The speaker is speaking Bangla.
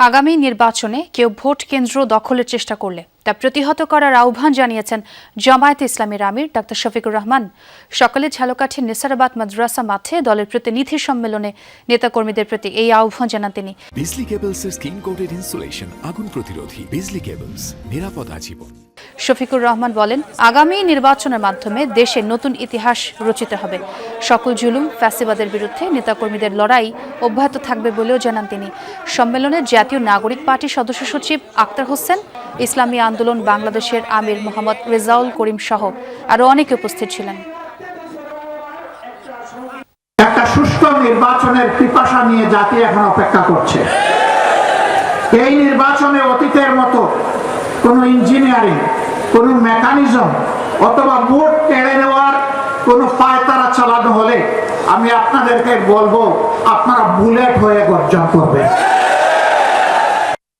আগামী নির্বাচনে কেউ ভোট কেন্দ্র দখলের চেষ্টা করলে তা প্রতিহত করার আহ্বান জানিয়েছেন জামায়াতে ইসলামীর আমির ডাক্তার শফিকুর রহমান। সকালে ঝালকাঠির নেসারাবাদ মাদ্রাসা মাঠে দলের প্রতিনিধি সম্মেলনে নেতাকর্মীদের প্রতি এই আহ্বান জানান তিনি। বিজলি কেবলসের স্কিন কোটেড ইনসুলেশন আগুন প্রতিরোধী। বিজলি কেবলস, নিরাপদ আজীবন। শফিকুর রহমান বলেন, আগামী নির্বাচনের মাধ্যমে দেশে নতুন ইতিহাস রচিত হবে। সকল জুলুম ফ্যাসিবাদের বিরুদ্ধে নেতাকর্মীদের লড়াই অব্যাহত থাকবে বলেও জানান তিনি। সম্মেলনে জাতীয় নাগরিক পার্টির সদস্য সচিব আক্তার হোসেন, ইসলামী আন্দোলন বাংলাদেশের আমির মোহাম্মদ রেজাউল করিম সহ আরো অনেকে উপস্থিত ছিলেন। একটা সুষ্ঠু নির্বাচনের পিপাসা নিয়ে জাতি এখন অপেক্ষা করছে। এই নির্বাচনে অতীতের মতো কোনো ইঞ্জিনিয়ারিং, কোনো মেকানিজম অথবা ভোট কেড়ে নেওয়ার কোনো পায়তারা চালানো হলে আমি আপনাদেরকে বলবো, আপনারা বুলেট হয়ে গর্জন করবেন।